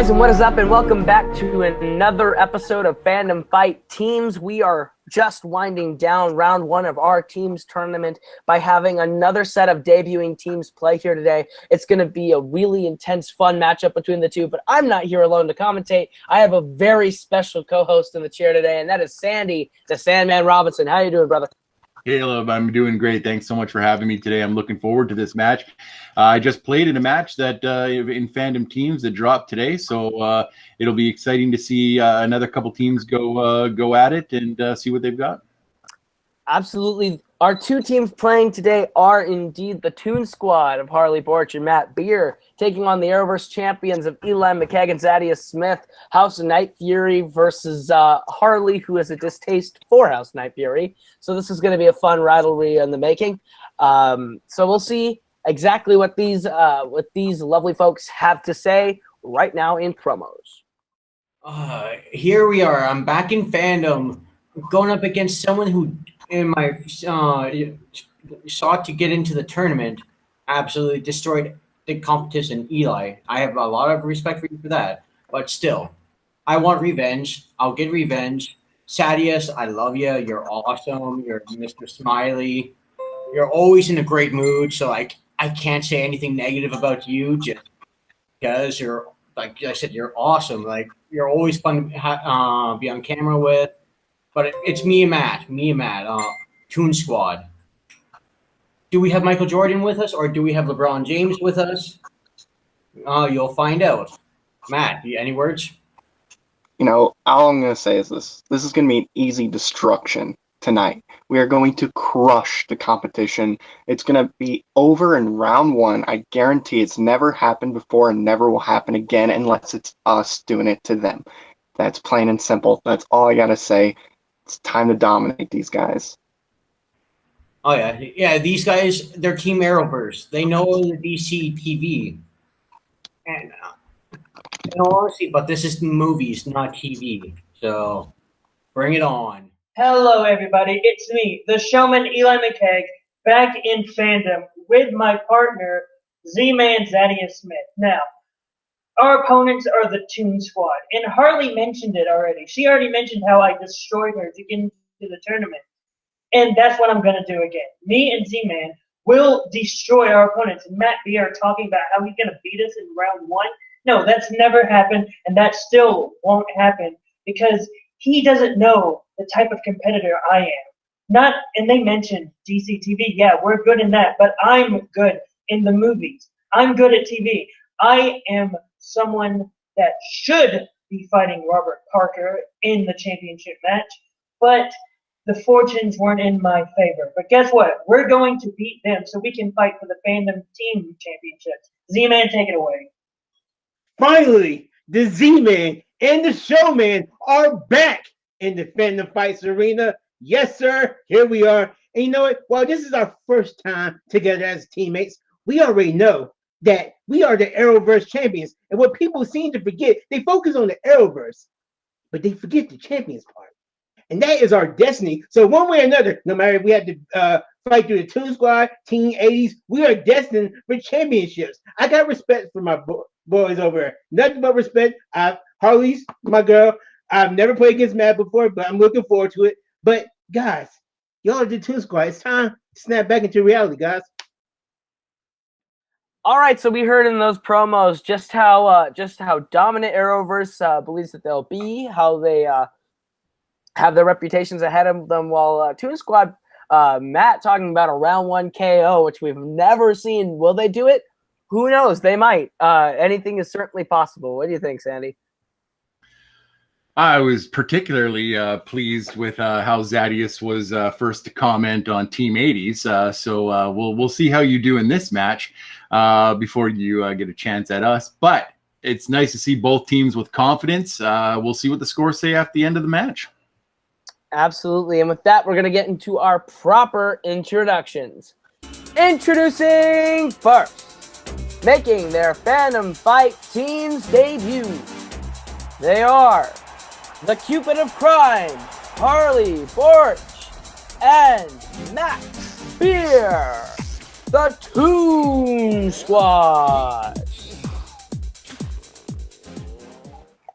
guys, and what is up, and welcome back to another episode of Fandom Fight Teams. We are just winding down round one of our teams tournament by having another set of debuting teams play here today. It's going to be a really intense, fun matchup between the two, but I'm not here alone to commentate. I have a very special co-host in the chair today, and that is Sandy, the Sandman Robinson. How you doing, brother? Caleb, I'm doing great. Thanks so much for having me today. I'm looking forward to this match. I just played in a match that in Fandom Teams that dropped today, so it'll be exciting to see another couple teams go at it and see what they've got. Absolutely. Our two teams playing today are indeed the Toon squad of Harley Borch and Matt Beer, taking on the Arrowverse champions of Eli McKagan, Zadius Smith, House of Night Fury versus Harley, who has a distaste for House of Night Fury. So this is going to be a fun rivalry in the making. So we'll see exactly what these lovely folks have to say right now in promos. Here we are. I'm back in Fandom, going up against someone who, in my sought to get into the tournament, absolutely destroyed the competition. Eli, I have a lot of respect for you for that, but still, I want revenge. I'll get revenge. Sadius, I love you. You're awesome. You're Mr. Smiley. You're always in a great mood, so I can't say anything negative about you just because you're, like I said, you're awesome. Like, you're always fun to be on camera with. But it's me and Matt, Toon Squad. Do we have Michael Jordan with us, or do we have LeBron James with us? You'll find out. Matt, any words? You know, all I'm going to say is this. This is going to be an easy destruction tonight. We are going to crush the competition. It's going to be over in round one. I guarantee it's never happened before and never will happen again unless it's us doing it to them. That's plain and simple. That's all I got to say. It's time to dominate these guys. Oh, yeah. These guys, they're Team Arrowverse. They know the DC TV. And in all honesty, but this is movies, not TV. So bring it on. Hello, everybody. It's me, the showman Eli McKagan, back in Fandom with my partner, Z-Man Zadius Smith. Now, our opponents are the Toon Squad, and Harley mentioned it already. She already mentioned how I destroyed her to get into the tournament, and that's what I'm going to do again. Me and Z-Man will destroy our opponents. And Matt B are talking about how he's going to beat us in round one. No, that's never happened, and that still won't happen because he doesn't know the type of competitor I am. And they mentioned DC TV. Yeah, we're good in that, but I'm good in the movies. I'm good at TV. I am someone that should be fighting Robert Parker in the championship match, but the fortunes weren't in my favor. But guess what? We're going to beat them so we can fight for the Fandom Team Championships. Z-Man, take it away. Finally, the Z-Man and the Showman are back in the Fandom Fights arena. Yes, sir. Here we are. And you know what? While this is our first time together as teammates, we already know that we are the Arrowverse champions. And what people seem to forget, they focus on the Arrowverse, but they forget the champions part. And that is our destiny. So one way or another, no matter if we had to fight through the Toon Squad, Teen 80s, we are destined for championships. I got respect for my boys over here. Nothing but respect. Harley's my girl. I've never played against Matt before, but I'm looking forward to it. But guys, y'all are the Toon Squad. It's time to snap back into reality, guys. All right, so we heard in those promos just how dominant Arrowverse believes that they'll be, how they have their reputations ahead of them, while Toon Squad, Matt talking about a round one KO, which we've never seen. Will they do it? Who knows? They might. Anything is certainly possible. What do you think, Sandy? I was particularly pleased with how Zadius was first to comment on Team 80s. So we'll see how you do in this match before you get a chance at us. But it's nice to see both teams with confidence. We'll see what the scores say at the end of the match. Absolutely. And with that, we're going to get into our proper introductions. Introducing first, making their Fandom Fight Teams debut. They are the Cupid of Crime, Harley Borch, and Max Beer, the Toon Squad.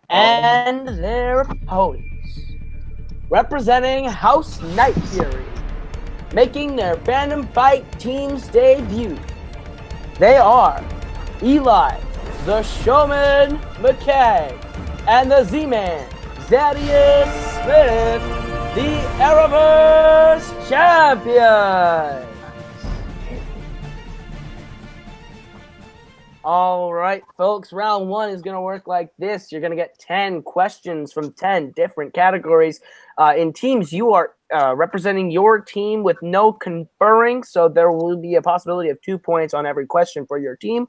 And their opponents, representing House Night Fury, making their Fandom Fight Team's debut, they are Eli, the Showman McKay, and the Z-Man, Zadius Smith, the Arrowverse champion. All right, folks, round one is going to work like this. You're going to get 10 questions from 10 different categories. In teams, you are representing your team with no conferring, so there will be a possibility of 2 points on every question for your team.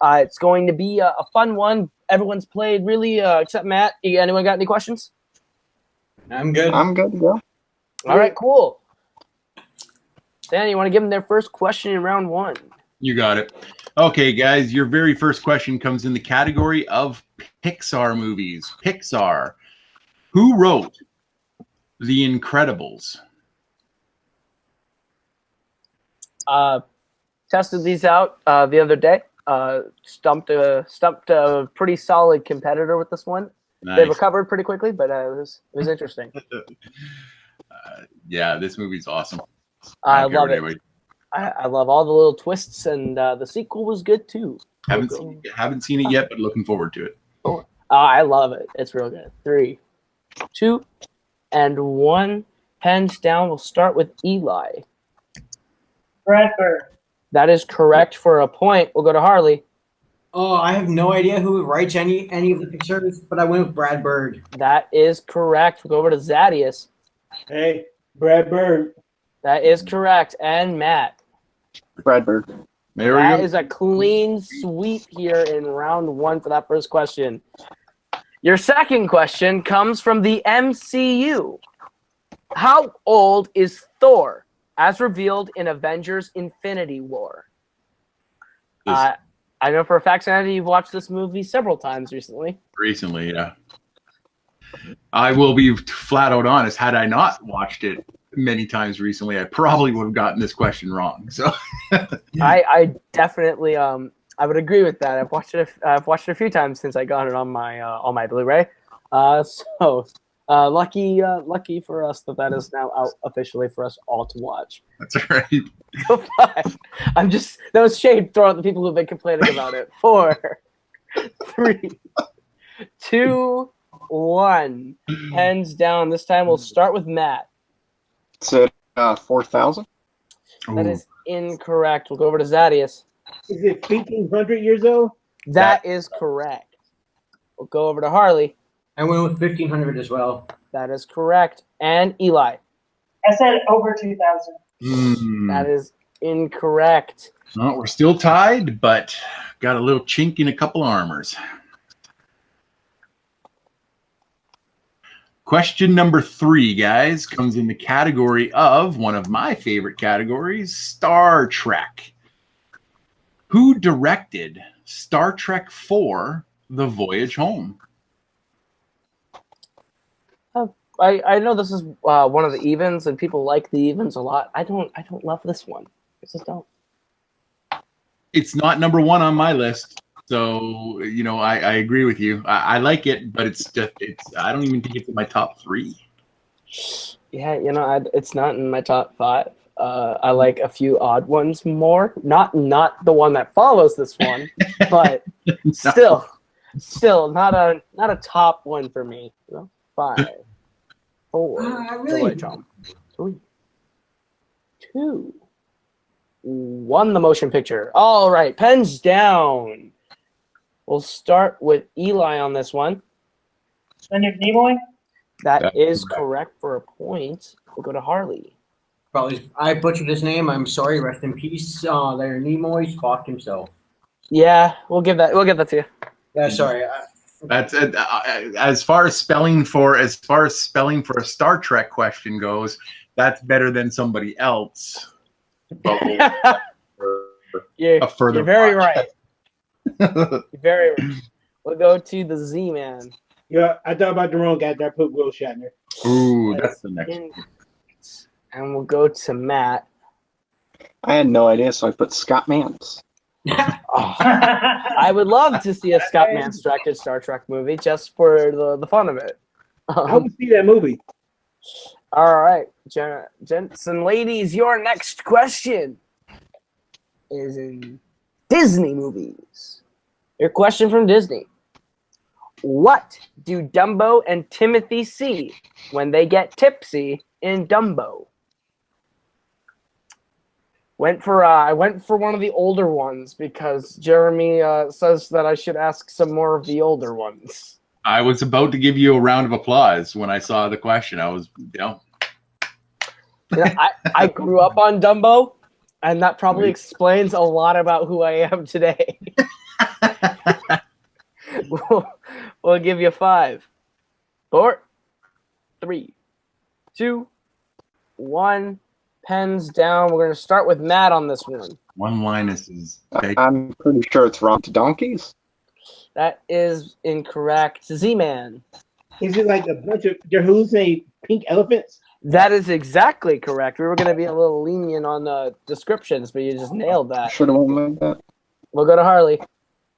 It's going to be a fun one. Everyone's played really, except Matt. Anyone got any questions? I'm good. I'm good to go. All right, cool. Dan, you want to give them their first question in round one? You got it. Okay, guys, your very first question comes in the category of Pixar movies. Pixar. Who wrote The Incredibles? Tested these out the other day. Stumped a pretty solid competitor with this one. Nice. They recovered pretty quickly, but it was interesting. Yeah, this movie's awesome. I love it. I love all the little twists, and the sequel was good too. Haven't seen it yet, but looking forward to it. I love it. It's real good. 3, 2, and 1. Pens down. We'll start with Eli. Brad Bird. That is correct for a point. We'll go to Harley. Oh, I have no idea who writes any of the Pixars, but I went with Brad Bird. That is correct. We'll go over to Zadius. Hey, Brad Bird. That is correct. And Matt. Brad Bird. There we That go. is a clean sweep here in round one for that first question. Your second question comes from the MCU. How old is Thor, as revealed in Avengers Infinity War? I know for a fact, Sandy, you've watched this movie several times recently. Recently, yeah. I will be flat out honest. Had I not watched it many times recently, I probably would have gotten this question wrong. So, I definitely I would agree with that. I've watched it a few times since I got it on my Blu-ray. Lucky for us that is now out officially for us all to watch. that's all right. That was shade thrown at the people who've been complaining about it. 4, 3, 2, 1. Hands down. This time we'll start with Matt. So 4,000. That is incorrect. We'll go over to Zadius. Is it 1,500 years old? That is correct. We'll go over to Harley. I went with 1,500 as well. That is correct. And Eli. I said over 2,000. That is incorrect. Well, we're still tied, but got a little chink in a couple armors. Question number 3, guys, comes in the category of one of my favorite categories, Star Trek. Who directed Star Trek IV, The Voyage Home? I know this is one of the evens, and people like the evens a lot. I don't love this one. I just don't. It's not number 1 on my list. So, I agree with you. I like it, but I don't even think it's in my top 3. Yeah, it's not in my top 5. I like a few odd ones more. Not the one that follows this one, but still not a top one for me. 5, 4, 3, 2, 1. The motion picture. All right, pens down. We'll start with Eli on this one. Leonard Nimoy? That is correct for a point. We'll go to Harley. Probably I butchered his name. I'm sorry. Rest in peace. Leonard Nimoy fucked himself. Yeah, we'll give that to you. Yeah, sorry. That's as far as spelling for a Star Trek question goes, that's better than somebody else. But You're very right. You're very right. We'll go to the Z-Man. Yeah, I thought about the wrong guy. I put Will Shatner. Ooh, that's the next one. And we'll go to Matt. I had no idea, so I put Scott Mans. Oh, I would love to see a Scott Mans directed Star Trek movie just for the fun of it. I would see that movie. All right, gents and ladies, your next question is in Disney movies. Your question from Disney. What do Dumbo and Timothy see when they get tipsy in Dumbo? I went for one of the older ones because Jeremy says that I should ask some more of the older ones. I was about to give you a round of applause when I saw the question. I was, I grew up on Dumbo, and that probably explains a lot about who I am today. We'll give you 5, 4, 3, 2, 1. Pens down. We're going to start with Matt on this one. One Linus is. I'm pretty sure it's wrong to donkeys. That is incorrect. Z-Man. Is it like a bunch of they're hallucinating pink elephants? That is exactly correct. We were going to be a little lenient on the descriptions, but you just nailed that. Should have went with that. We'll go to Harley.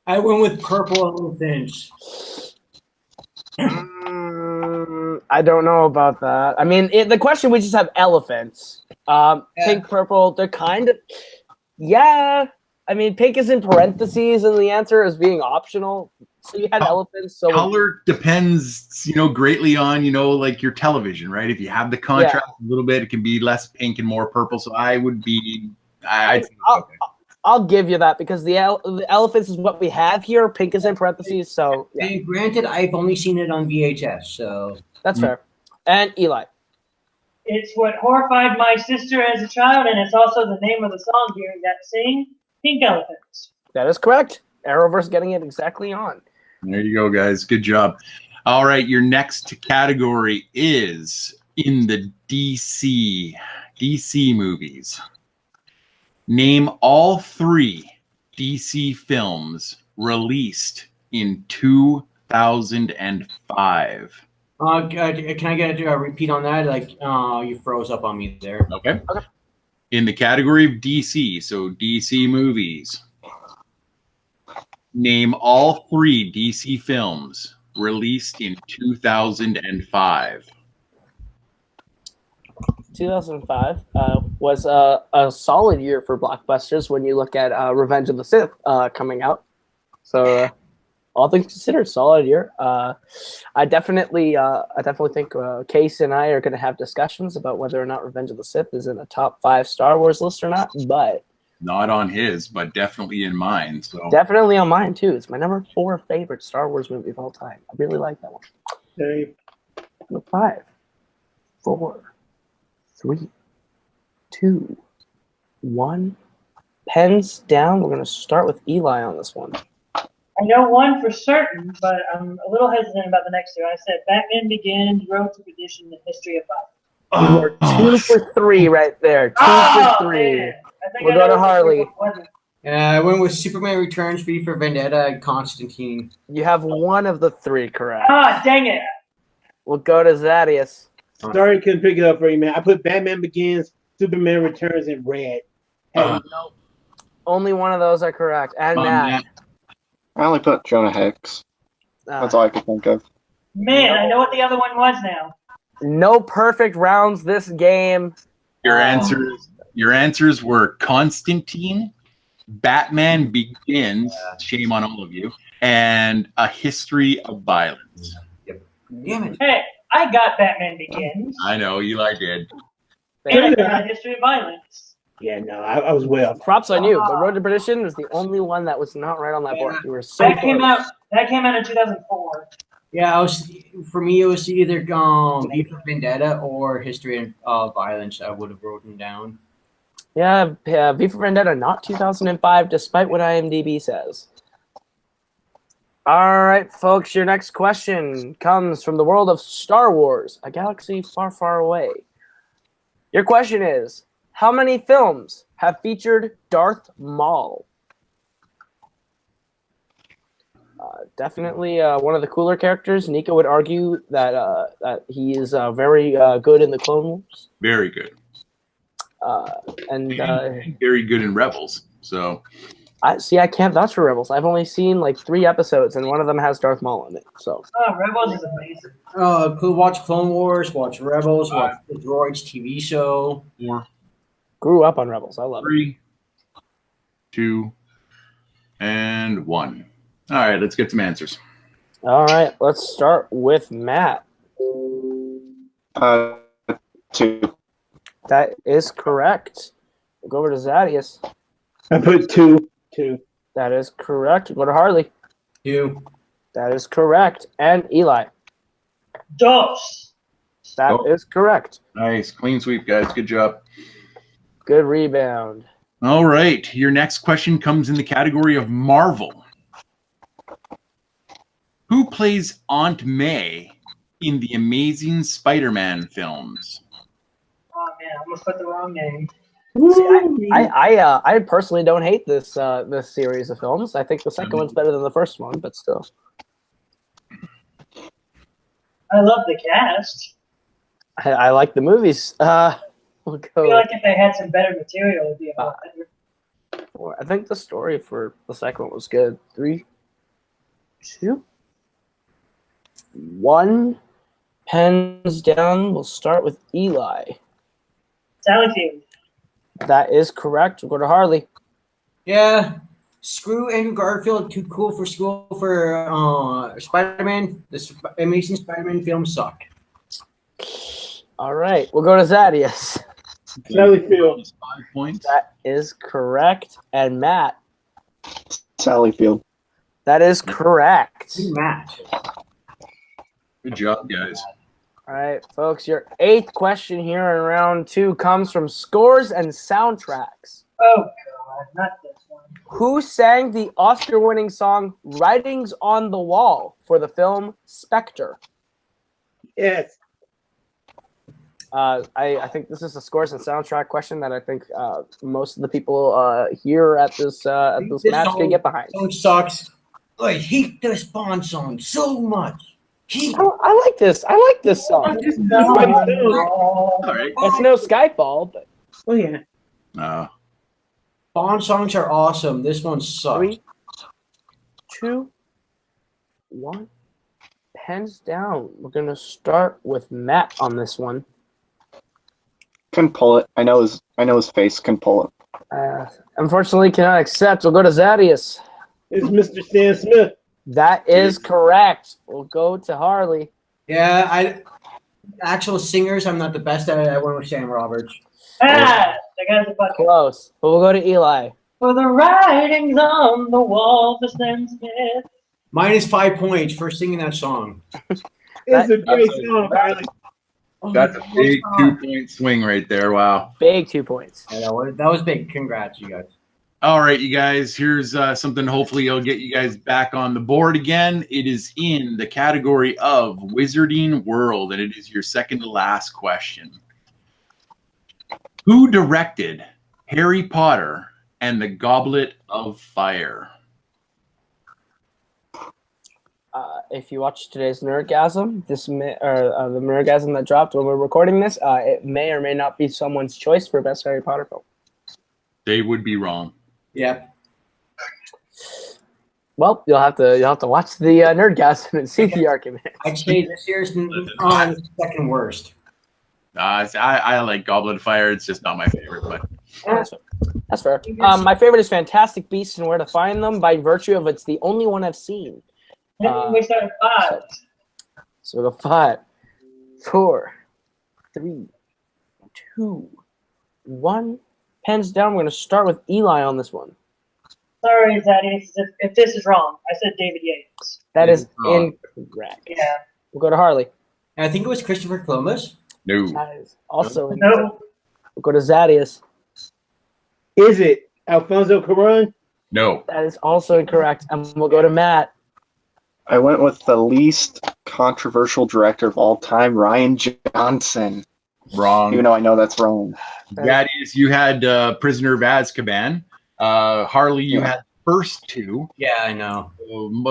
I went with purple elephants. I don't know about that. I mean, the question, we just have elephants. Pink, purple, they're kind of... Yeah. I mean, pink is in parentheses, and the answer is being optional. So you had elephants. So color depends, greatly on, like your television, right? If you have the contrast a little bit, it can be less pink and more purple. So I would be... I'll give you that because the elephants is what we have here. Pink is in parentheses, so yeah. And granted, I've only seen it on VHS, so that's fair. And Eli. It's what horrified my sister as a child, and it's also the name of the song hearing that sing, Pink Elephants. That is correct. Arrowverse getting it exactly on. There you go, guys. Good job. All right, your next category is in the DC movies. Name all 3 DC films released in 2005. Can I get a repeat on that? Like, you froze up on me there. Okay. In the category of DC, so DC movies. Name all 3 DC films released in 2005. 2005 was a solid year for blockbusters when you look at Revenge of the Sith coming out. So, all things considered, solid year. I definitely think Case and I are going to have discussions about whether or not Revenge of the Sith is in a top 5 Star Wars list or not. But not on his, but definitely in mine. So definitely on mine too. It's my number 4 favorite Star Wars movie of all time. I really like that one. Number 5, 4, 3, 2, 1. Pens down. We're going to start with Eli on this one. I know one for certain, but I'm a little hesitant about the next 2. I said Batman Begins, Road to Perdition, The History of Violence. We're 2 for 3 right there. 2 for 3. Man. We'll go to Harley. I went with Superman Returns, V for Vendetta, and Constantine. You have one of the 3 correct. Ah, dang it. We'll go to Zadius. Sorry, couldn't pick it up for you, man. I put Batman Begins, Superman Returns, and Red. Nope. Only one of those are correct. And Matt. I only put Jonah Hex. That's all I could think of. Man, I know what the other one was now. No perfect rounds this game. Your answers were Constantine, Batman Begins, shame on all of you, and A History of Violence. Yep. Damn it. Hey, I got Batman Begins. I know, Eli did. And I got A History of Violence. Yeah, no, I was well. Props on you, but Road to Perdition was the only one that was not right on that board. You were so That close. came out in 2004. Yeah, for me, it was either V for Vendetta or History of Violence. I would have written down. Yeah, V for Vendetta, not 2005, despite what IMDb says. All right, folks, your next question comes from the world of Star Wars, a galaxy far, far away. Your question is, how many films have featured Darth Maul? Definitely one of the cooler characters. Nico would argue that he is very good in the Clone Wars. Very good. And very good in Rebels. So I see. I can't vouch for Rebels. I've only seen like 3 episodes, and one of them has Darth Maul in it. So. Oh, Rebels is amazing. Could watch Clone Wars, watch Rebels, watch the Droids TV show. 4, Grew up on Rebels. I love it. 3, 2, and 1. All right, let's get some answers. All right, let's start with Matt. 2. That is correct. We'll go over to Zadius. I put 2. 2. That is correct. We'll go to Harley. 2. That is correct. And Eli. Dos. That is correct. Nice. Clean sweep, guys. Good job. Good rebound. All right. Your next question comes in the category of Marvel. Who plays Aunt May in the Amazing Spider-Man films? Oh man, I'm gonna put the wrong name. See, I personally don't hate this this series of films. I think the second one's better than the first one, but still. I love the cast. I like the movies. We'll I go. feel like if they had some better material, it'd be a lot better. I think the story for the second one was good. 3, 2, 1. Pens down. We'll start with Eli. Sally Field. That is correct. We'll go to Harley. Yeah. Screw Andrew Garfield. Too cool for school for Spider-Man. The Amazing Spider-Man film sucked. All right. We'll go to Zadius. Sally Field. 5 points. That is correct. And Matt. Sally Field. That is correct. Matt. Good job, guys. All right, folks. Your 8th question here in round 2 comes from scores and soundtracks. Oh god, not this one. Who sang the Oscar-winning song "Writings on the Wall" for the film Spectre? Yes. I think this is a scores and soundtrack question that I think most of the people here at this match can get behind. Song sucks. I hate this Bond song so much. I like this. I like this song. All right. It's no Skyfall, but Oh yeah. Bond songs are awesome. This one sucks. 3, 2, 1. Pens down. We're gonna start with Matt on this one. Couldn't pull it. I know his face can pull it. Unfortunately, cannot accept. We'll go to Zadius. It's Mr. Stan Smith. That is correct. We'll go to Harley. Yeah, actual singers, I'm not the best at it. I went with Sam Roberts. Ah, the guy's a bucket. Close. But we'll go to Eli. For the writings on the wall, for Stan Smith. Minus 5 points for singing that song. It's a great song, Harley. That's a big 2-point swing right there. Wow. Big 2 points. Yeah, that was big. Congrats, you guys. All right, you guys, here's something hopefully it'll get you guys back on the board again. It is in the category of Wizarding World, and it is your second to last question. Who directed Harry Potter and the Goblet of Fire? If you watch today's Nerdgasm, the Nerdgasm that dropped when we're recording this, it may or may not be someone's choice for best Harry Potter film. They would be wrong. Yep. Well, you'll have to watch the Nerdgasm and see the argument. I'd say this year's on second worst. I like Goblet of Fire. It's just not my favorite, but That's fair. My favorite is Fantastic Beasts and Where to Find Them by virtue of it's the only one I've seen. We started 5. So we'll go 5, 4, 3, 2, 1. Pens down. We're going to start with Eli on this one. Sorry, Zaddy, if this is wrong. I said David Yates. That is wrong. incorrect. Yeah. We'll go to Harley. And I think it was Christopher Columbus. no. That is also incorrect. No. We'll go to Zadius. Is it Alfonso Cuarón? No. That is also incorrect. And we'll go to Matt. I went with the least controversial director of all time, Ryan Johnson. Wrong. Even though I know that's wrong. Thaddeus, you had Prisoner of Azkaban. Harley, you had the first 2. Yeah, I know.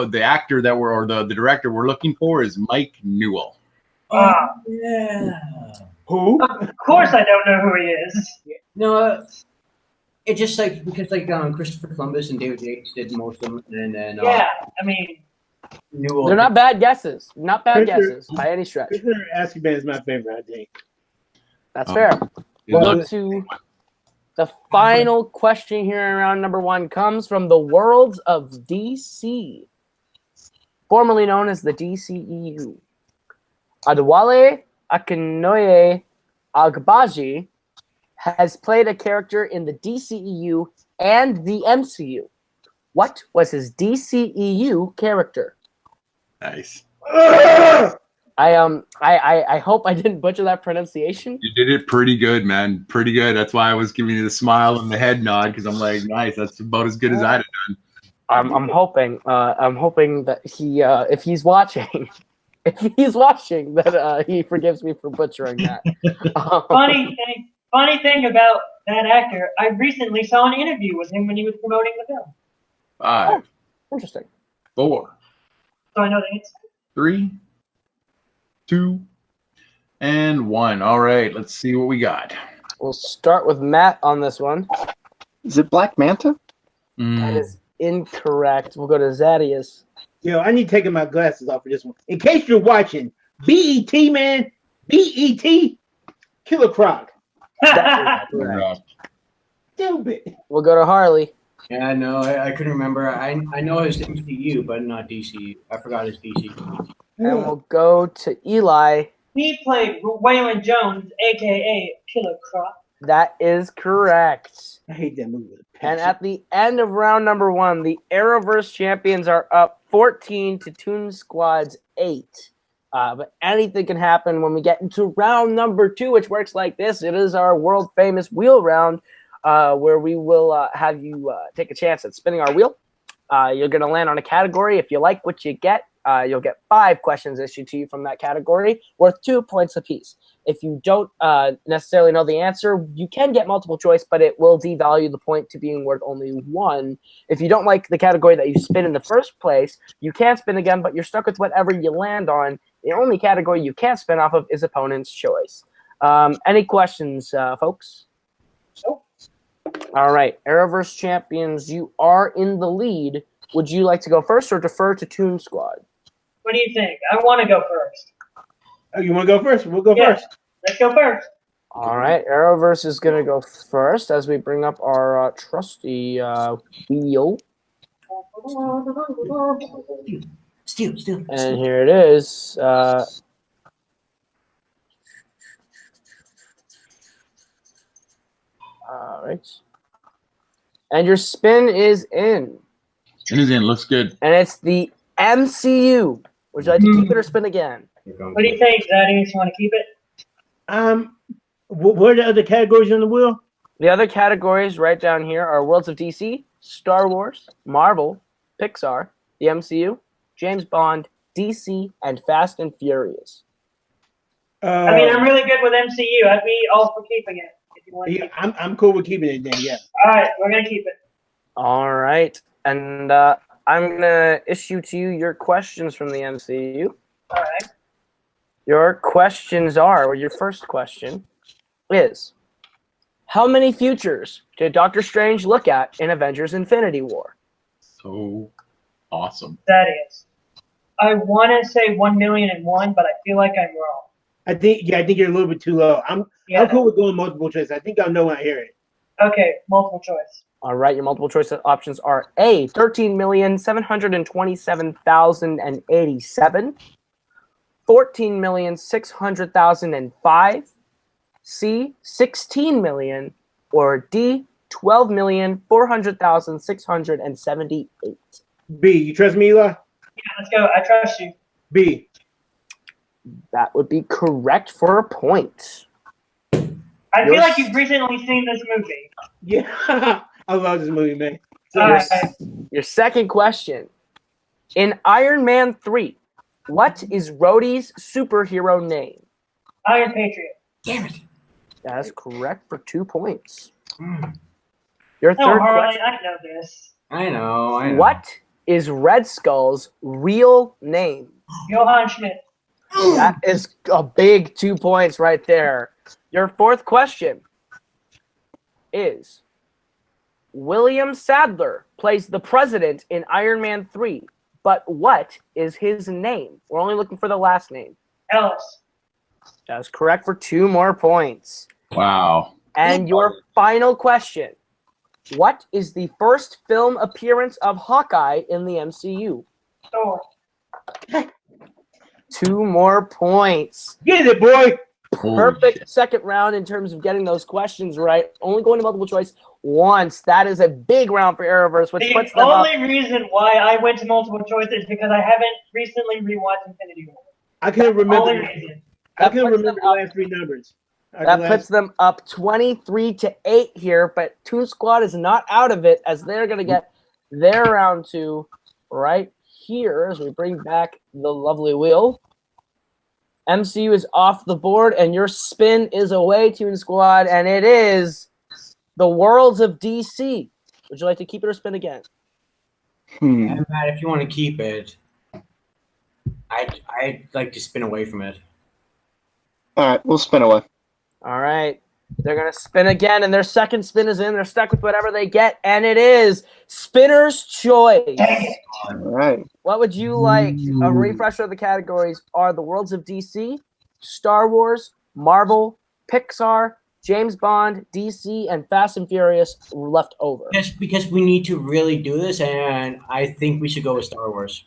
The actor that we're, or the director we're looking for is Mike Newell. Yeah. Who? Of course I don't know who he is. No, It just like because like Christopher Columbus and David Yates did most of them, and then Yeah, I mean, Newell. They're not bad guesses. Not bad Christopher- guesses by any stretch. Christopher Azkaban is my favorite, I think. That's fair. Good We'll luck. go to the final question here in round number 1 comes from the worlds of DC, formerly known as the DCEU. Adewale Akinoye Agbaji has played a character in the DCEU and the MCU. What was his DCEU character? Nice. I hope I didn't butcher that pronunciation. You did it pretty good, man. Pretty good. That's why I was giving you the smile and the head nod because I'm like, nice. That's about as good as I'd have done. I'm hoping that he if he's watching that he forgives me for butchering that. funny thing about that actor, I recently saw an interview with him when he was promoting the film. 5, Interesting. 4, So I know the answer. 3, 2, and 1. All right, let's see what we got. We'll start with Matt on this one. Is it Black Manta? That is incorrect. We'll go to Zadius. Yo, I need to take my glasses off for this one. In case you're watching, BET, man, BET, Killer Croc. Correct. Stupid. We'll go to Harley. Yeah, no, I couldn't remember. I know his MCU, but not DC. I forgot his DC. And we'll go to Eli. He played Waylon Jones, aka Killer Croc. That is correct. I hate that movie. And at the end of round number 1, the Arrowverse champions are up 14 to Toon Squad's 8. But anything can happen when we get into round number 2, which works like this. It is our world famous wheel round, where we will have you take a chance at spinning our wheel. You're going to land on a category. If you like what you get, you'll get 5 questions issued to you from that category, worth 2 points apiece. If you don't necessarily know the answer, you can get multiple choice, but it will devalue the point to being worth only 1. If you don't like the category that you spin in the first place, you can spin again, but you're stuck with whatever you land on. The only category you can't spin off of is opponent's choice. Any questions, folks? Nope. All right, Arrowverse champions, you are in the lead. Would you like to go first or defer to Toon Squad? What do you think? I want to go first. Oh, you want to go first? We'll go first. Let's go first. All right, Arrowverse is going to go first as we bring up our trusty wheel. Steal. And here it is. All right. And your spin is in. Spin is in. Looks good. And it's the MCU. Would you like to keep it or spin again? What do you think, Zaddy? You want to keep it? What are the other categories on the wheel? The other categories right down here are Worlds of DC, Star Wars, Marvel, Pixar, the MCU, James Bond, DC, and Fast and Furious. I mean, I'm really good with MCU. I'd be all for keeping it. If you want to keep it. I'm cool with keeping it then, yeah. All right, we're going to keep it. All right. And I'm going to issue to you your questions from the MCU. All right. Your questions are, or your first question is, how many futures did Doctor Strange look at in Avengers Infinity War? So awesome. That is. I want to say 1,000,001, but I feel like I'm wrong. I think you're a little bit too low. I'm cool with going multiple choice. I think I'll know when I hear it. Okay, multiple choice. All right, your multiple choice options are A, 13,727,087, 14,600,005, C, 16 million, or D, 12,400,678. B, you trust me, Eli? Yeah, let's go. I trust you. B. That would be correct for a point. I feel like you've recently seen this movie. Yeah, I love this movie, man. Your second question. In Iron Man 3, what is Rhodey's superhero name? Iron Patriot. Damn it. That is correct for 2 points. Your No, third Harley, question. I know this. I know. What is Red Skull's real name? Johann Schmidt. That is a big 2 points right there. Your fourth question is, William Sadler plays the president in Iron Man 3, but what is his name? We're only looking for the last name. Ellis. That's correct for 2 more points. Wow. And your final question. What is the first film appearance of Hawkeye in the MCU? Thor. 2 more points. Get it, boy. Perfect second round in terms of getting those questions right. Only going to multiple choice once. That is a big round for Arrowverse, which puts The them up. only reason why I went to multiple choice is because I haven't recently rewatched Infinity War. I couldn't remember. Only reason. I couldn't puts remember them the last 3 numbers. That puts them up 23-8 here, but Toon Squad is not out of it as they're going to get their round 2 right here as we bring back the lovely wheel. MCU is off the board, and your spin is away, Toon Squad, and it is the Worlds of DC. Would you like to keep it or spin again? Yeah, Matt, if you want to keep it, I'd like to spin away from it. All right, we'll spin away. All right. They're going to spin again, and their second spin is in. They're stuck with whatever they get, and it is Spinner's Choice. All right. What would you like? A refresher of the categories are the Worlds of DC, Star Wars, Marvel, Pixar, James Bond, DC, and Fast and Furious left over. Just because we need to really do this, and I think we should go with Star Wars.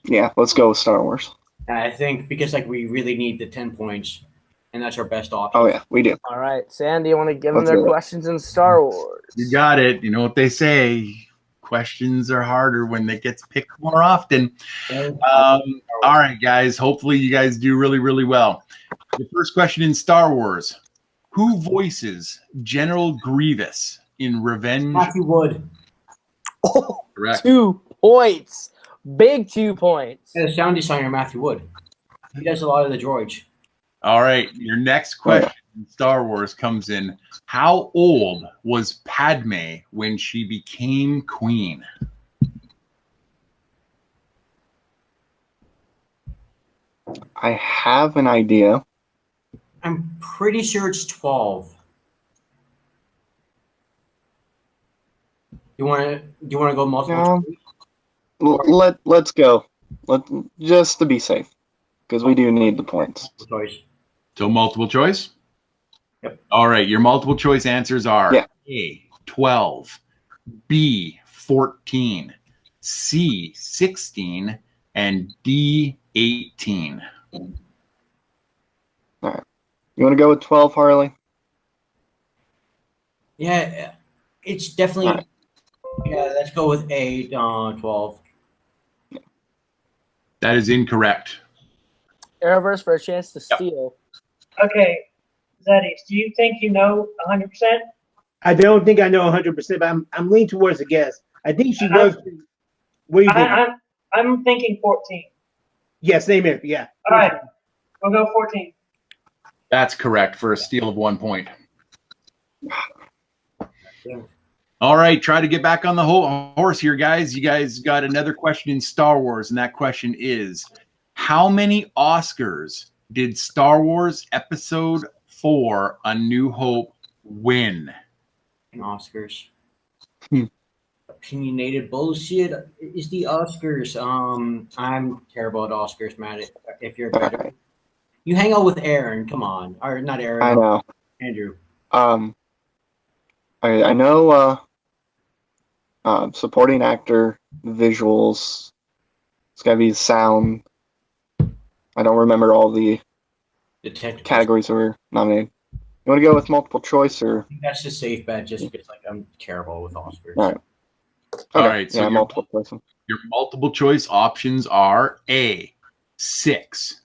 Yeah, let's go with Star Wars. And I think because we really need the 10 points, and that's our best option. Oh, yeah, we do. All right, Sandy, you want to give them Let's their do it. questions in Star Wars? You got it. You know what they say. Questions are harder when they get picked more often. All right, guys. Hopefully you guys do really, really well. The first question in Star Wars. Who voices General Grievous in Revenge? Matthew Wood. Oh, Correct. 2 points. Big 2 points. And the sound designer, Matthew Wood. He does a lot of the droids. All right. Your next question in Star Wars comes in. How old was Padme when she became queen? I have an idea. I'm pretty sure it's 12. Do you want to go multiple? Let's go. Just to be safe, because we do need the points. Choice. So multiple choice? Yep. All right. Your multiple choice answers are A, 12, B, 14, C, 16, and D, 18. All right. You want to go with 12, Harley? Yeah, it's definitely. All right. Yeah, let's go with A, 12. That is incorrect. Arrowverse for a chance to steal. Okay, Zaddies, do you think you know 100%? I don't think I know 100%, but I'm leaning towards a guess. I think she was. What do you think? I'm thinking 14. Yeah, same here. Yeah. All right, we'll go 14. That's correct for a steal of 1 point. Yeah. All right, try to get back on the horse here, guys. You guys got another question in Star Wars, and that question is, how many Oscars did Star Wars Episode 4, A New Hope, win? Oscars. Opinionated bullshit is the Oscars. I'm terrible at Oscars, Matt. If you're better, you hang out with Aaron. Come on, or not Aaron. I know. Andrew. I know. Supporting actor, visuals. It's gotta be sound. I don't remember all the categories that were nominated. You want to go with multiple choice or? That's a safe bet, just because I'm terrible with Oscars. All right. All right. So multiple choice. Your multiple choice options are A, 6,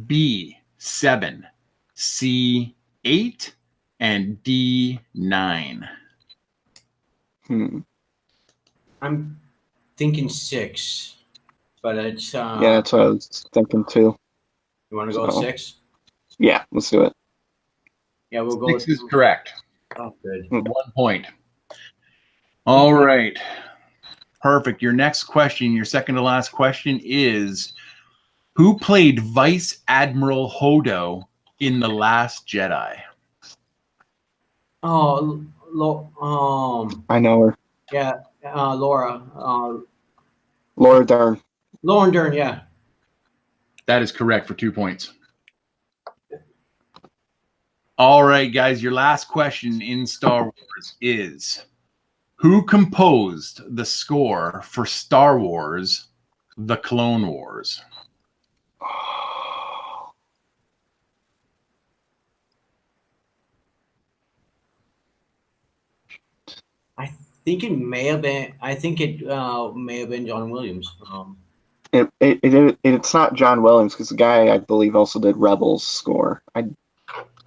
B, 7, C, 8, and D, 9. I'm thinking 6, but it's Yeah, that's what I was thinking too. You want to go with 6? Yeah, let's do it. Yeah, we'll go 6 with is correct. Oh, good. 1 point. All right. Perfect. Your next question, your second to last question is, who played Vice Admiral Hodo in The Last Jedi? Oh, I know her. Yeah, Laura. Laura Dern. Lauren Dern, yeah. That is correct for 2 points. All right, guys, your last question in Star Wars is, who composed the score for Star Wars: The Clone Wars? I think it may have been. I think it may have been John Williams. It's not John Williams because the guy I believe also did Rebels score.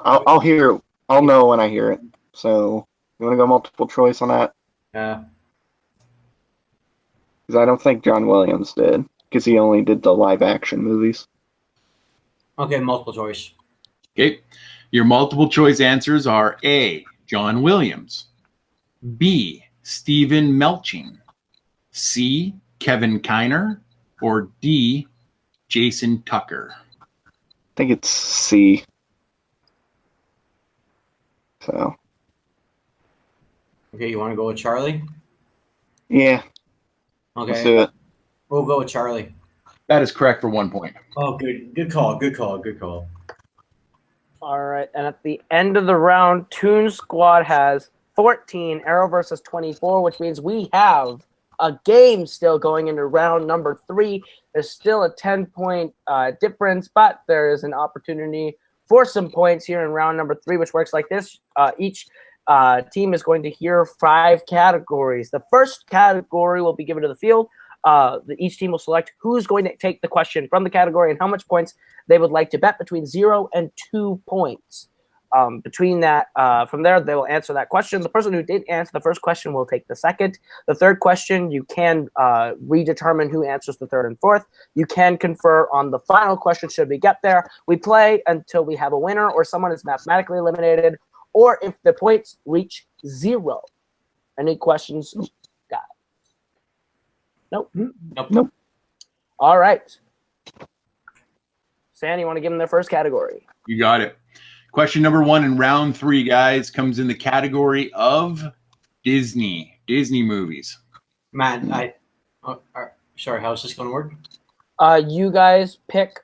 I'll hear. I'll know when I hear it. So you want to go multiple choice on that? Yeah. Because I don't think John Williams did because he only did the live action movies. Okay, multiple choice. Okay, your multiple choice answers are A, John Williams, B, Stephen Melching, C, Kevin Kiner, or D, Jason Tucker. I think it's C. So. Okay, you want to go with Charlie? Yeah. Okay. Let's do it. We'll go with Charlie. That is correct for 1 point. Oh, good call. Good call. Good call. All right, and at the end of the round, Toon Squad has 14, Arrowverse has 24, which means we have a game still going into round number 3. There's still a 10-point difference, but there is an opportunity for some points here in round number 3, which works like this. Each team is going to hear 5 categories. The first category will be given to the field. Each team will select who's going to take the question from the category and how much points they would like to bet between 0 and 2 points. Between that, from there, they will answer that question. The person who did answer the first question will take the second. The third question, you can redetermine who answers the third and fourth. You can confer on the final question should we get there. We play until we have a winner or someone is mathematically eliminated, or if the points reach 0. Any questions? Got it. Nope. All right. Sandy, you want to give them their first category? You got it. Question number 1 in round 3, guys, comes in the category of Disney movies. Matt, sorry, how's this going to work? You guys pick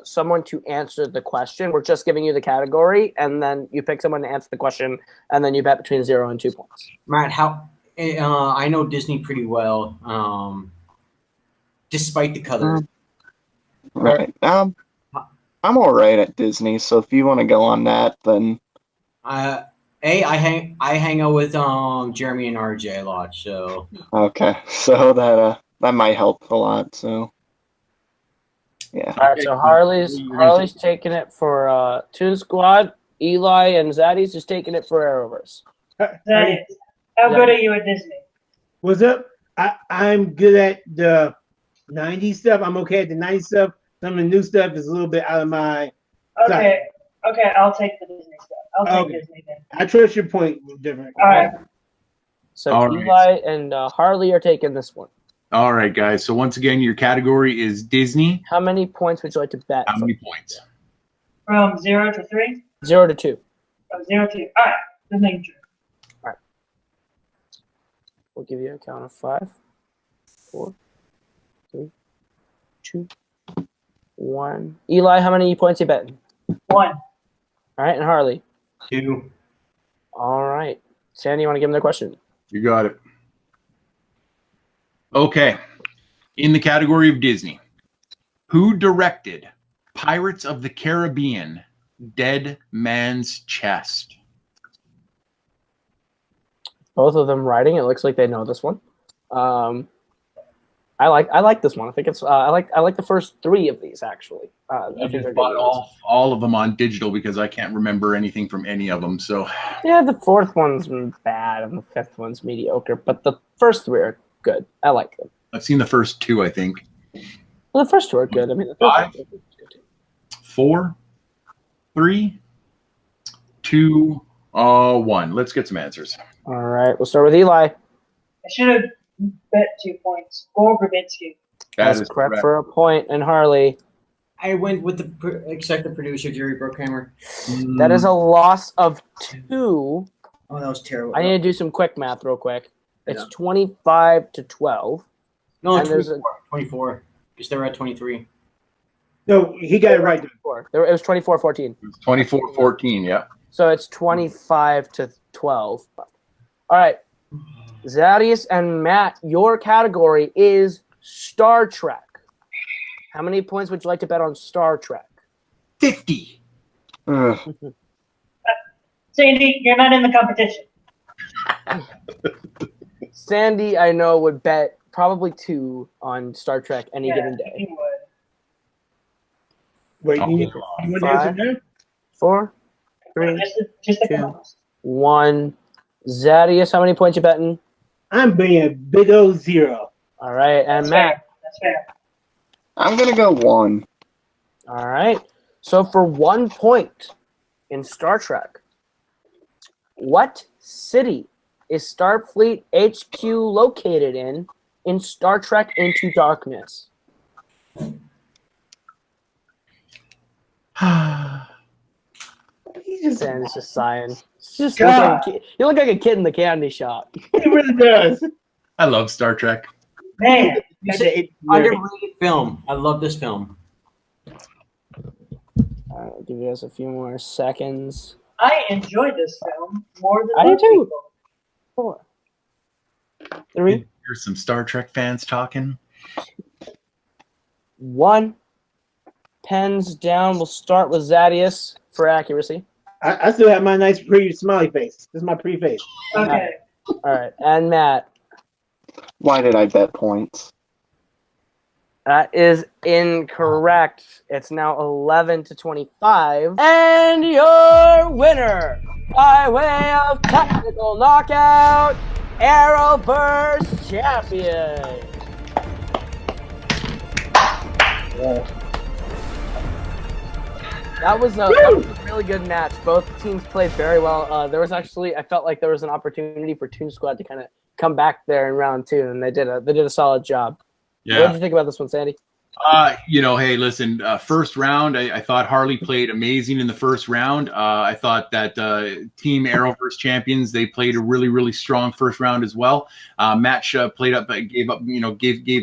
someone to answer the question. We're just giving you the category, and then you pick someone to answer the question, and then you bet between 0 and 2 points. Matt, I know Disney pretty well, despite the color. Right. I'm all right at Disney, so if you want to go on that, then. I hang out with Jeremy and RJ a lot, so. Okay, so that might help a lot. So. Yeah. All right, so Harley's taking it for Toon Squad. Eli and Zaddy's just taking it for Arrowverse. Zaddy, how good are you at Disney? What's up? I'm good at the 90s stuff. I'm okay at the 90s stuff. Some of the new stuff is a little bit out of my. Okay, I'll take the Disney stuff. I'll take Disney then. I trust your point. Different. All right. So All Eli right. and Harley are taking this one. All right, guys. So once again, your category is Disney. How many points would you like to bet? How many points? From 0 to 3? 0 to 2. From 0 to 2. All right. Just making sure. All right. We'll give you a count of 5, 4, 3, 2, 1. Eli, how many points are you betting? 1. All right, and Harley? 2. All right. Sandy, you want to give them their question? You got it. Okay. In the category of Disney, who directed Pirates of the Caribbean: Dead Man's Chest? Both of them writing. It looks like they know this one. I like this one. I think it's I like the first 3 of these actually. I I think just they're bought good. all of them on digital because I can't remember anything from any of them. So Yeah, the 4th one's bad and the 5th one's mediocre, but the first 3 are good. I like them. I've seen the first 2, I think. Well, the first 2 are good. I mean, the 5, third one's good too. 4, 3, 2, 1. Let's get some answers. All right, we'll start with Eli. I should have bet 2 points. Go Verbinski. That's correct for a point. And Harley. I went with the executive producer, Jerry Bruckheimer. That is a loss of 2. Oh, that was terrible. I need to do some quick math real quick. It's Yeah. 25-12. No, and there's 24. Because they were at 23. No, he got it right. It was 24-14. It was 24-14, yeah. So it's 25-12. All right. Zadius and Matt, your category is Star Trek. How many points would you like to bet on Star Trek? 50. Sandy, you're not in the competition. Sandy, I know, would bet probably 2 on Star Trek any given day. He would. Wait, you want to answer that? 4, 3, Just a 2, couple. 1. Zadius, how many points you betting? I'm being a big old 0. All right, and That's Matt. fair. That's fair. I'm gonna go 1. All right. So for 1 point in Star Trek, what city is Starfleet HQ located in Star Trek Into Darkness? He's just Sandy's just sighing. Just God. you look like a kid in the candy shop. he really does. I love Star Trek. Man, Underrated film. I love this film. I'll give you guys a few more seconds. I enjoyed this film more than I do most too. people. 4, 3, Here's some Star Trek fans talking. 1. Pens down. We'll start with Zadius for accuracy. I still have my nice pretty smiley face. This is my pretty face. Okay. All right, and Matt. Why did I bet points? That is incorrect. It's now 11-25. And your winner, by way of technical knockout, Arrowverse champion. That was a really good match. Both teams played very well. There was actually, I felt like there was an opportunity for Toon Squad to kind of come back there in round 2, and they did a solid job. Yeah. What did you think about this one, Sandy? Hey, listen, first round, I thought Harley played amazing in the first round. I thought that Team Arrowverse champions, they played a really, really strong first round as well. Match played up, gave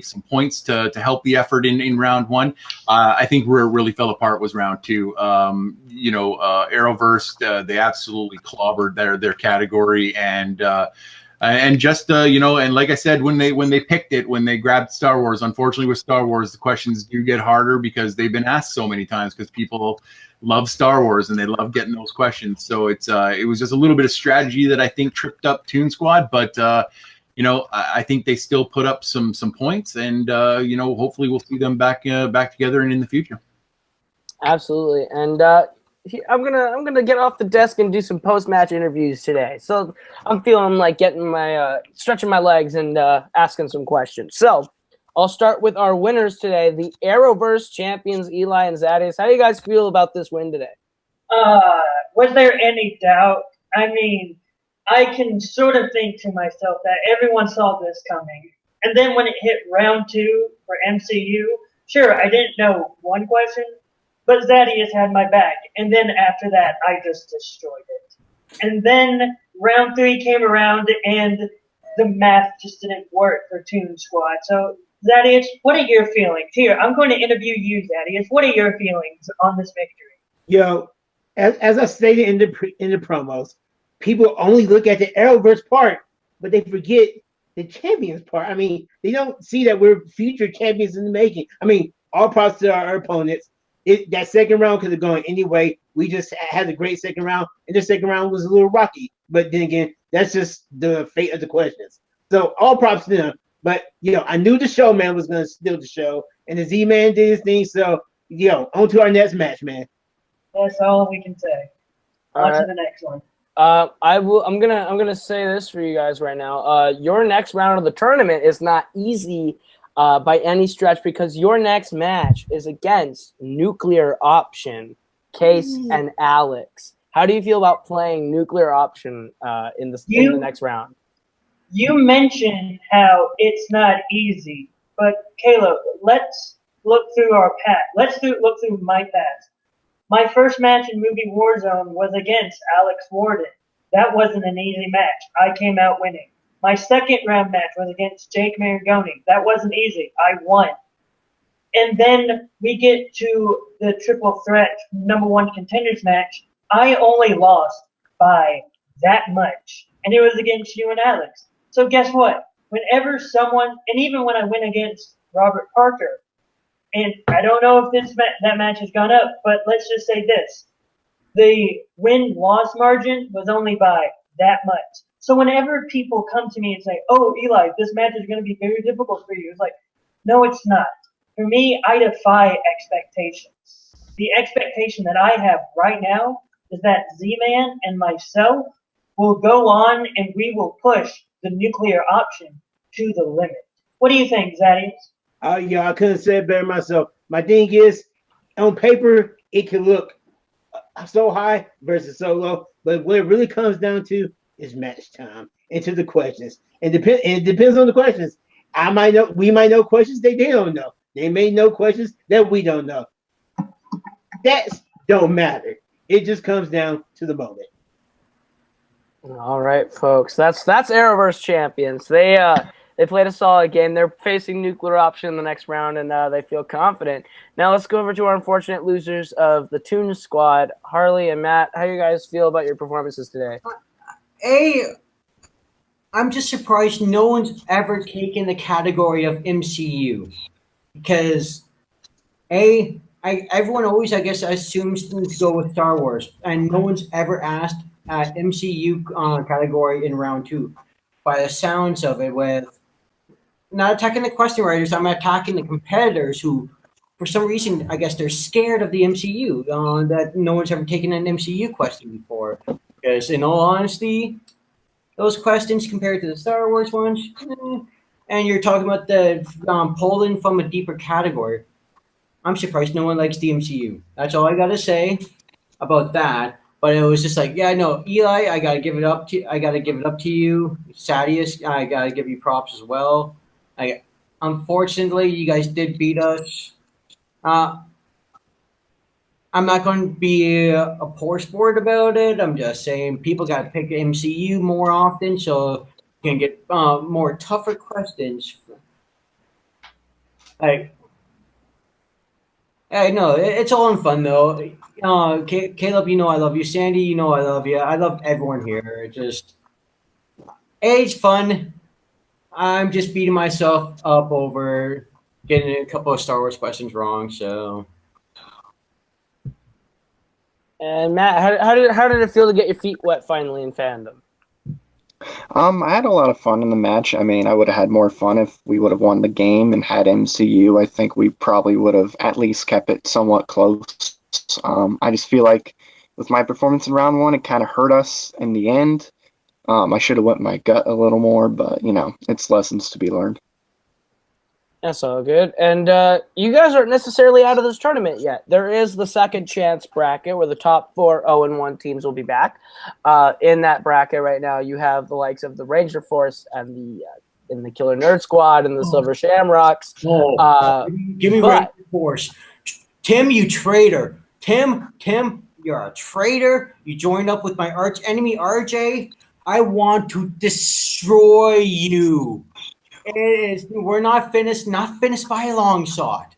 some points to help the effort in round 1. I think where it really fell apart was round 2. Arrowverse, they absolutely clobbered their category, and just and like I said, when they picked it, when they grabbed Star Wars, unfortunately with Star Wars, the questions do get harder because they've been asked so many times because people love Star Wars and they love getting those questions. So it was just a little bit of strategy that I think tripped up Toon Squad, but I think they still put up some points, and hopefully we'll see them back together and in the future. Absolutely, and I'm gonna get off the desk and do some post-match interviews today. So I'm feeling like getting my stretching my legs and asking some questions. So I'll start with our winners today, the Arrowverse champions, Eli and Zadius. How do you guys feel about this win today? Was there any doubt? I mean, I can sort of think to myself that everyone saw this coming. And then when it hit round 2 for MCU, sure, I didn't know one question, but Zadius had my back. And then after that, I just destroyed it. And then round 3 came around, and the math just didn't work for Toon Squad. So, Zadius, what are your feelings? Here, I'm going to interview you, Zadius. What are your feelings on this victory? Yo, as I stated in the promos, people only look at the Arrowverse part, but they forget the champions part. I mean, they don't see that we're future champions in the making. I mean, all props to our opponents. That second round could have gone anyway. We just had a great second round, and the second round was a little rocky. But then again, that's just the fate of the questions. So all props to them. But I knew the showman was gonna steal the show, and the Z-Man did his thing. So on to our next match, man. That's all we can say. On to the next one. I'm gonna say this for you guys right now. Your next round of the tournament is not easy by any stretch, because your next match is against Nuclear Option, Case and Alex. How do you feel about playing Nuclear Option in the next round? You mentioned how it's not easy, but Caleb, let's look through our past. Look through my past. My first match in Movie Warzone was against Alex Warden. That wasn't an easy match. I came out winning. My second round match was against Jake Maragoni. That wasn't easy. I won. And then we get to the triple threat #1 contenders match. I only lost by that much. And it was against you and Alex. So guess what? Whenever someone, and even when I went against Robert Parker, and I don't know if that match has gone up, but let's just say this. The win-loss margin was only by that much. So whenever people come to me and say, oh, Eli, this match is going to be very difficult for you, it's like, no, it's not. For me, I defy expectations. The expectation that I have right now is that Z-Man and myself will go on and we will push the nuclear option to the limit. What do you think, Zadius? Yeah, I couldn't say it better myself. My thing is, on paper, it can look so high versus so low, but what it really comes down to is match time and to the questions. And it depends on the questions. We might know questions they don't know. They may know questions that we don't know. That don't matter. It just comes down to the moment. All right, folks. That's Arrowverse champions. They played a solid game. They're facing nuclear option in the next round, and they feel confident. Now let's go over to our unfortunate losers of the Toon squad, Harley and Matt. How do you guys feel about your performances today? I'm just surprised no one's ever taken the category of MCU, because everyone always, I guess, assumes to go with Star Wars, and no one's ever asked MCU category in round 2. By the sounds of it, with not attacking the question writers, I'm attacking the competitors who, for some reason, I guess they're scared of the MCU, that no one's ever taken an MCU question before. Because in all honesty, those questions compared to the Star Wars ones, and you're talking about the Poland from a deeper category. I'm surprised no one likes the MCU. That's all I gotta say about that. But it was just like, yeah, no, Eli, I gotta give it up to you. Sadius, I gotta give you props as well. Unfortunately, you guys did beat us. I'm not going to be a poor sport about it. I'm just saying people got to pick MCU more often so you can get more tougher questions. I know it's all in fun though. Caleb, you know I love you. Sandy, you know I love you. I love everyone here. It's fun. I'm just beating myself up over getting a couple of Star Wars questions wrong. So. And Matt, how did it feel to get your feet wet finally in Fandom? I had a lot of fun in the match. I mean, I would have had more fun if we would have won the game and had MCU. I think we probably would have at least kept it somewhat close. I just feel like with my performance in round 1, it kind of hurt us in the end. I should have went my gut a little more, but, it's lessons to be learned. That's all good. And you guys aren't necessarily out of this tournament yet. There is the second chance bracket where the top 4 0-1 teams will be back. In that bracket right now, you have the likes of the Ranger Force and the Killer Nerd Squad and the Silver Shamrocks. Give me Ranger Force. Tim, you traitor. Tim, you're a traitor. You joined up with my arch enemy, RJ. I want to destroy you. We're not finished by a long shot.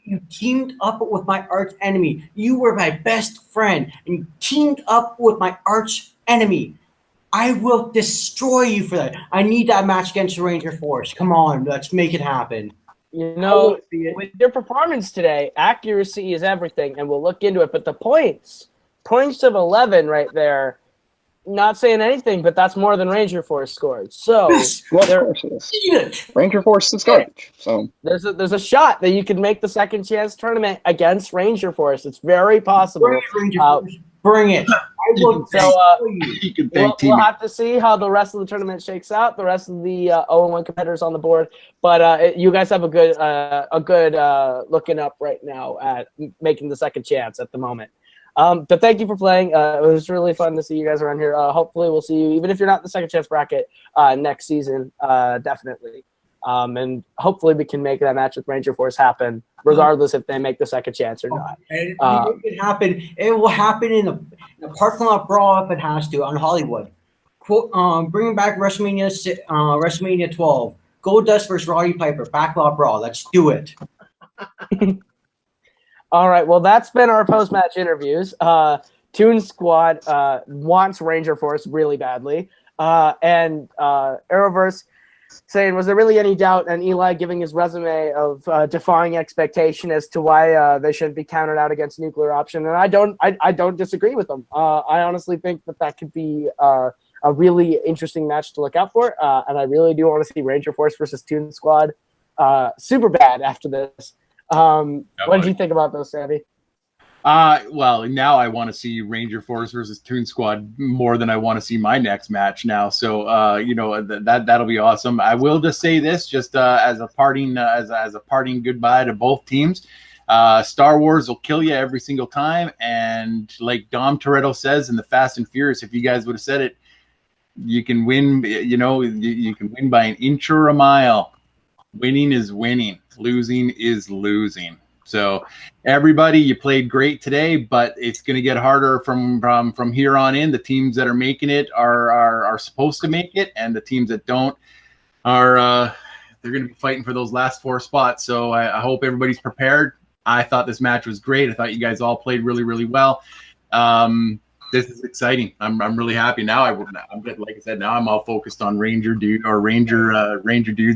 You teamed up with my arch enemy. You were my best friend, and you teamed up with my arch enemy. I will destroy you for that. I need that match against the Ranger Force. Come on, let's make it happen. With your performance today, accuracy is everything, and we'll look into it. But the points of 11 right there. Not saying anything, but that's more than Ranger Force scored. So well, of course it is. Ranger Force is garbage. So there's a shot that you could make the second chance tournament against Ranger Force. It's very possible. Bring it, Ranger Force. Bring it. We'll have to see how the rest of the tournament shakes out. The rest of the 0-1 competitors on the board, but you guys have a good looking up right now at making the second chance at the moment. But thank you for playing. It was really fun to see you guys around here. Hopefully we'll see you, even if you're not in the second chance bracket, next season, definitely. And hopefully we can make that match with Ranger Force happen, regardless if they make the second chance or not. And it happen. It will happen in a parking lot brawl if it has to on Hollywood. Bringing back WrestleMania 12. Goldust versus Roddy Piper. Backlot brawl. Let's do it. All right. Well, that's been our post-match interviews. Toon Squad wants Ranger Force really badly. And Arrowverse saying, was there really any doubt? And Eli giving his resume of defying expectation as to why they shouldn't be counted out against Nuclear Option. And I don't disagree with them. I honestly think that could be a really interesting match to look out for. And I really do want to see Ranger Force versus Toon Squad super bad after this. What did you think about those, Sandy? Well, now I want to see Ranger Force versus Toon Squad more than I want to see my next match now. So, you know, that'll be awesome. I will just say this, just as a parting goodbye to both teams. Star Wars will kill you every single time, and like Dom Toretto says in the Fast and Furious, if you guys would have said it, you can win. You know, you can win by an inch or a mile. Winning is winning. Losing is losing. So everybody, you played great today, but it's going to get harder from here on in. The teams that are making it are supposed to make it, and the teams that don't are they're going to be fighting for those last 4 spots. So I hope everybody's prepared. I thought this match was great. I thought you guys all played really, really well. This is exciting. I'm really happy now. Like I said, now I'm all focused on Ranger dudes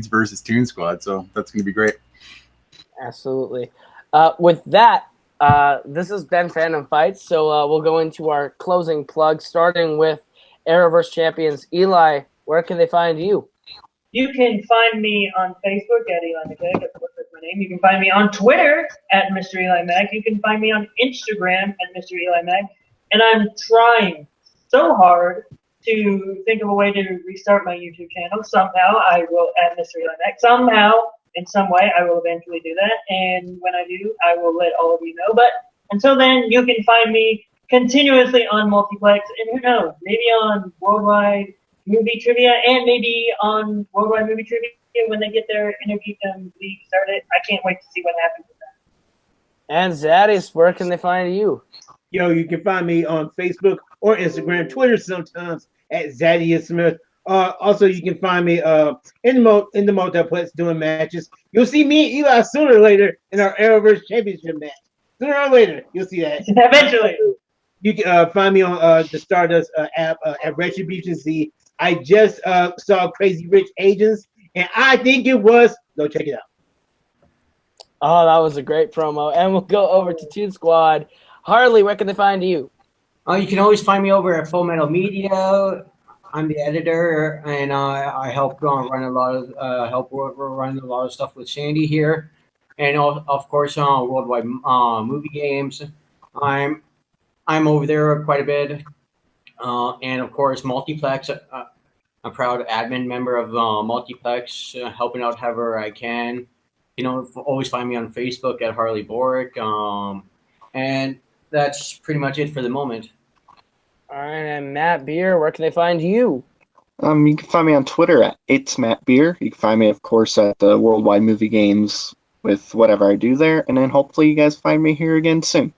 versus Toon Squad. So that's going to be great. Absolutely. With that, this has been Fandom Fights, so we'll go into our closing plug, starting with Arrowverse champions. Eli, where can they find you? You can find me on Facebook at Eli McKeg. That's my name. You can find me on Twitter at Mr. Eli Mag. You can find me on Instagram at Mr. Eli Mag. And I'm trying so hard to think of a way to restart my YouTube channel. Somehow I will add Mr. Eli Mag. Somehow, in some way, I will eventually do that. And when I do, I will let all of you know. But until then, you can find me continuously on Multiplex. And who knows, maybe on Worldwide Movie Trivia and maybe on Worldwide Movie Trivia when they get their interview league started. I can't wait to see what happens with that. And Zadis, where can they find you? Yo, you can find me on Facebook or Instagram, Twitter sometimes at Zadius Smith. Also, you can find me in the multiplex doing matches. You'll see me and Eli sooner or later in our Arrowverse Championship match. Sooner or later, you'll see that. Eventually. You can find me on the Stardust app at Retribution Z. I just saw Crazy Rich Agents, and I think it was. Go check it out. Oh, that was a great promo. And we'll go over to Toon Squad. Harley, where can they find you? You can always find me over at Full Metal Media. I'm the editor, and I help run a lot of stuff with Sandy here, and of course Worldwide Movie Games. I'm over there quite a bit, and of course Multiplex. I'm a proud admin member of Multiplex, helping out however I can. You know, always find me on Facebook at Harley Boric, and that's pretty much it for the moment. All right, and Matt Beer, where can they find you? You can find me on Twitter at It's Matt Beer. You can find me, of course, at the Worldwide Movie Games with whatever I do there, and then hopefully you guys find me here again soon.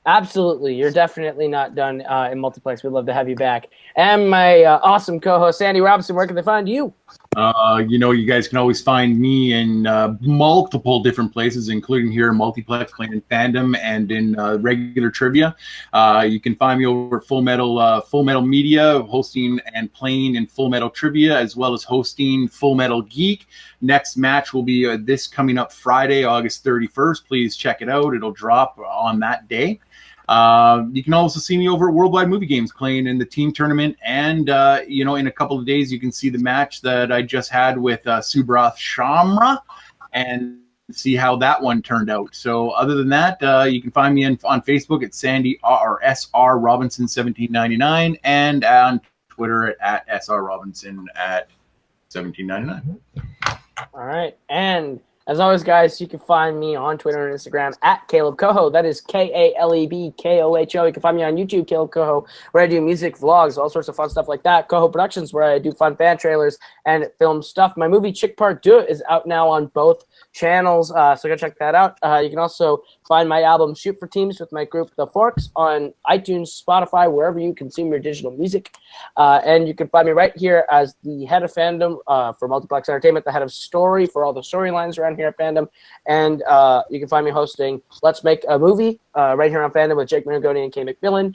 Absolutely. You're definitely not done in Multiplex. We'd love to have you back. And my awesome co-host, Sandy Robinson, where can they find you? You know, you guys can always find me in multiple different places, including here in Multiplex, playing in Fandom and in regular trivia. You can find me over at Full Metal Media, hosting and playing in Full Metal Trivia, as well as hosting Full Metal Geek. Next match will be this coming up Friday, August 31st. Please check it out. It'll drop on that day. You can also see me over at Worldwide Movie Games playing in the team tournament, and you know, in a couple of days you can see the match that I just had with Subrath Shamra and see how that one turned out. So other than that, you can find me on Facebook at Sandy or SR Robinson 1799 and on Twitter at SR Robinson at 1799. All right, and As always, guys, you can find me on Twitter and Instagram at Caleb Coho. That is KALEBKOHO. You can find me on YouTube, Caleb Coho, where I do music, vlogs, all sorts of fun stuff like that. Coho Productions, where I do fun fan trailers and film stuff. My movie Chick Part 2 is out now on both channels, so go check that out. You can also find my album Shoot for Teams with my group The Forks on iTunes, Spotify, wherever you consume your digital music. And you can find me right here as the head of Fandom for Multiplex Entertainment, the head of story for all the storylines around here at Fandom. And you can find me hosting Let's Make a Movie right here on Fandom with Jake Maragoni and Kay McMillan.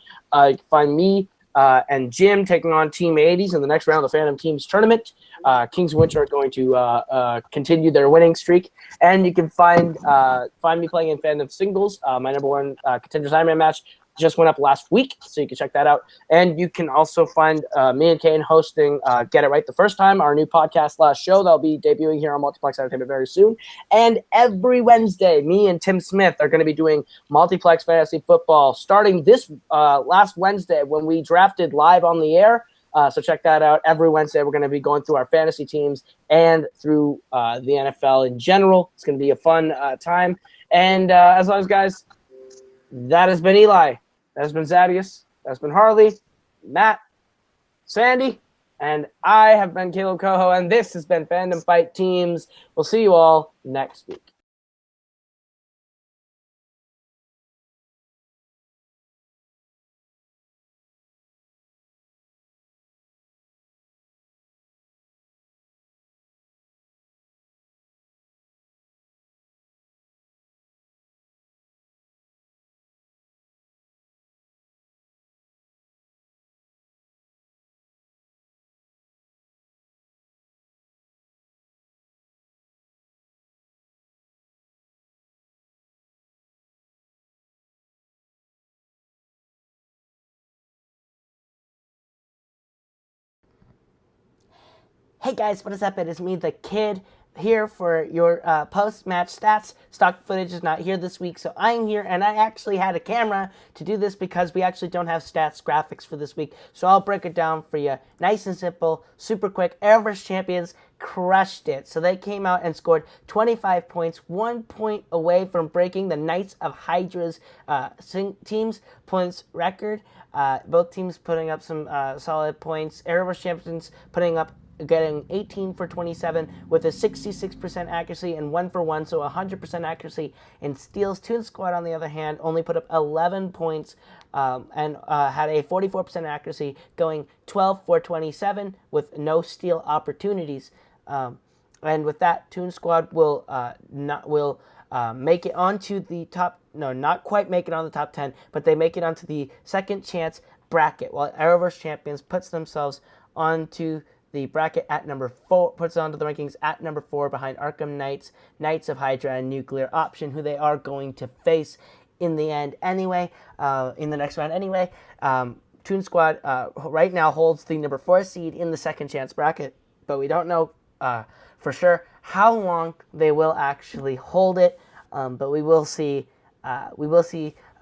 You can find me and Jim taking on Team 80s in the next round of the Fandom Teams Tournament. Kings of Winter are going to continue their winning streak. And you can find me playing in Fandom Singles. My number one Contenders Iron Man match just went up last week, so you can check that out. And you can also find me and Kane hosting Get It Right the First Time, our new podcast / show that'll be debuting here on Multiplex Entertainment very soon. And every Wednesday, me and Tim Smith are going to be doing Multiplex Fantasy Football starting this last Wednesday when we drafted live on the air. So check that out. Every Wednesday, we're going to be going through our fantasy teams and through the NFL in general. It's going to be a fun time. And as always, guys, that has been Eli. That has been Zadius. That's been Harley, Matt, Sandy, and I have been Caleb Coho, and this has been Fandom Fight Teams. We'll see you all next week. Hey guys, what is up? It is me, the kid, here for your post-match stats. Stock footage is not here this week, so I'm here, and I actually had a camera to do this because we actually don't have stats graphics for this week, so I'll break it down for you. Nice and simple, super quick. Arrowverse champions crushed it. So they came out and scored 25 points, 1 point away from breaking the Knights of Hydra's teams points record. Both teams putting up some solid points. Arrowverse champions getting 18 for 27 with a 66% accuracy and 1 for 1, so 100% accuracy in steals. Toon Squad, on the other hand, only put up 11 points and had a 44% accuracy, going 12 for 27 with no steal opportunities. And with that, Toon Squad will make it onto the top. No, not quite make it on the top 10, but they make it onto the second chance bracket, while Arrowverse Champions puts themselves onto the bracket at number 4, puts it onto the rankings at number 4 behind Arkham Knights, Knights of Hydra, and Nuclear Option, who they are going to face in the end anyway, in the next round anyway. Toon Squad right now holds the number 4 seed in the second chance bracket, but we don't know for sure how long they will actually hold it, but we will see.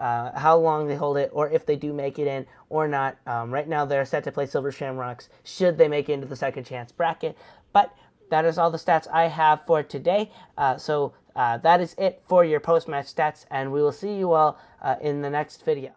How long they hold it, or if they do make it in or not. Right now, they're set to play Silver Shamrocks should they make it into the second chance bracket. But that is all the stats I have for today. So that is it for your post-match stats, and we will see you all in the next video.